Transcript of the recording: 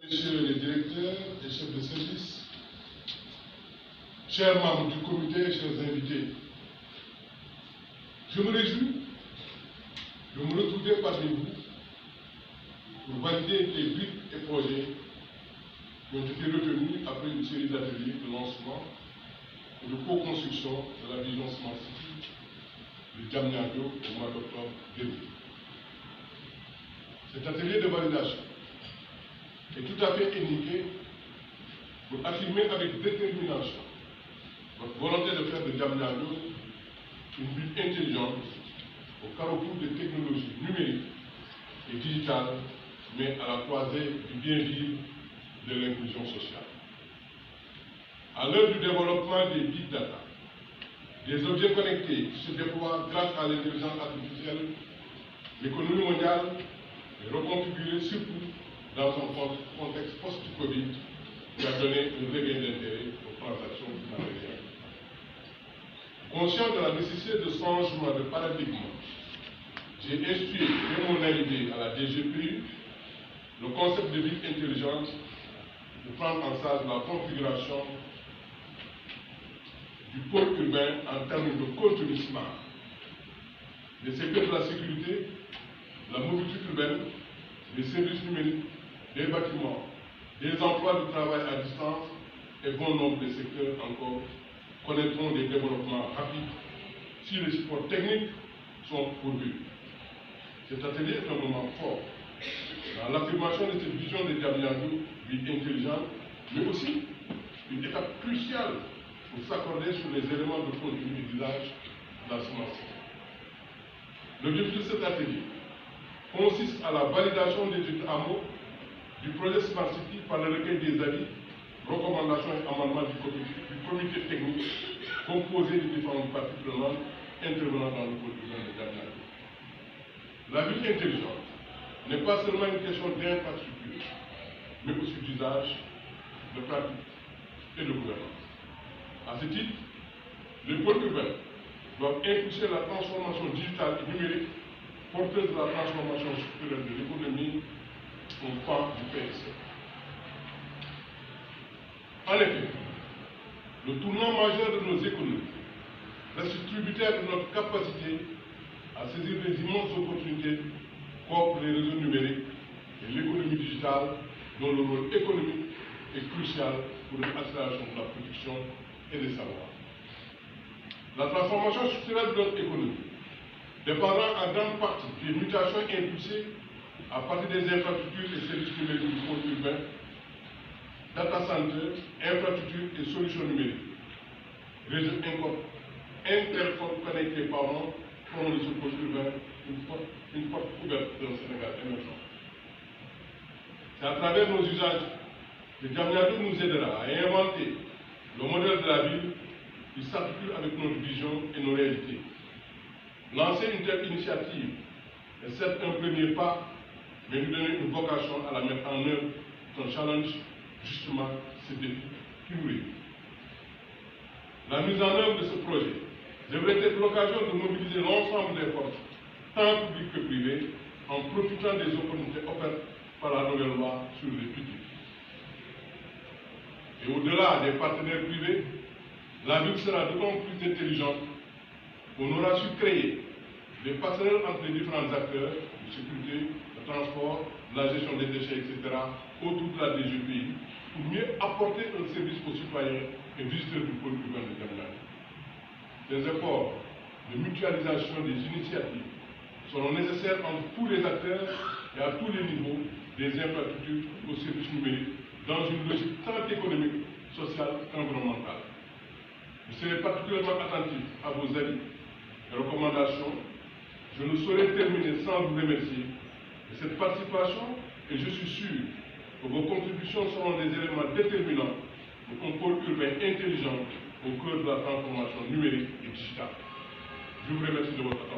Messieurs les directeurs et chefs de service, chers membres du comité, chers invités, je me réjouis de me retrouver parmi vous pour valider les briques et projets qui ont été retenus après une série d'ateliers de lancement et de co-construction de la vision Smart City de Diamniadio au mois d'octobre dernier. Cet atelier de validation est tout à fait indiqué pour affirmer avec détermination votre volonté de faire de Diamniadio une ville intelligente au carrefour des technologies numériques et digitales, mais à la croisée du bien vivre de l'inclusion sociale. À l'heure du développement des big data, des objets connectés qui se déploient grâce à l'intelligence artificielle, l'économie mondiale est reconfigurée surtout dans un contexte post-Covid qui a donné un regain d'intérêt aux transactions financières. Conscient de la nécessité de changement de paradigme, j'ai institué dès mon arrivée à la DGPU le concept de ville intelligente pour prendre en charge la configuration du pôle urbain en termes de contenu smart, des secteurs de la sécurité, de la mobilité urbaine, des services numériques, des bâtiments, des emplois de travail à distance et bon nombre de secteurs encore connaîtront des développements rapides si les supports techniques sont pourvus. Cet atelier est un moment fort dans l'affirmation de cette vision de Diamniadio, ville intelligente, mais aussi une étape cruciale pour s'accorder sur les éléments de contenu et d'usage de la Smart City. L'objectif de cet atelier consiste à la validation des études AMO du projet Smart City par le recueil des avis, recommandations et amendements du comité technique composé des différentes parties prenantes intervenant dans le pôle urbain de Diamniadio. La ville intelligente n'est pas seulement une question d'infrastructure, mais aussi d'usage, de pratique et de gouvernance. À ce titre, les pôles urbains doivent impulser la transformation digitale et numérique porteuse de la transformation structurelle de l'économie au pan du PSE. En effet, le tournant majeur de nos économies reste tributaire de notre capacité à saisir les immenses opportunités qu'offrent les réseaux numériques et l'économie digitale, dont le rôle économique est crucial pour l'accélération de la production et des savoirs. La transformation structurelle de notre économie dépendra en grande partie des mutations impulsées à partir des infrastructures et services numériques du pôle urbain, data centers, infrastructures et solutions numériques, réseaux interconnectés font de ce pôle urbain une porte ouverte d'un Sénégal émergent. C'est à travers nos usages que Diamniadio nous aidera à inventer le modèle de la ville qui s'articule avec notre vision et nos réalités. Lancer une telle initiative est certes un premier pas, mais nous donner une vocation à la mettre en œuvre est un challenge, justement, ce défi qui nous réunit. La mise en œuvre de ce projet devrait être l'occasion de mobiliser l'ensemble des forces, tant publiques que privées, en profitant des opportunités offertes par la nouvelle loi sur les publics. Et au-delà des partenaires privés, la ville sera d'autant plus intelligente qu'on aura su créer des passerelles entre les différents acteurs de sécurité, de transport, de la gestion des déchets, etc., autour de la DGPI, pour mieux apporter un service aux citoyens et visiteurs du pôle urbain de Diamniadio. Des efforts de mutualisation des initiatives seront nécessaires entre tous les acteurs et à tous les niveaux des infrastructures aux services numériques dans une logique tant économique, sociale qu'environnementale. Je serai particulièrement attentif à vos avis et recommandations. Je ne saurais terminer sans vous remercier de cette participation et je suis sûr que vos contributions seront des éléments déterminants pour un pôle urbain intelligent au cœur de la transformation numérique et digitale. Je vous remercie de votre attention.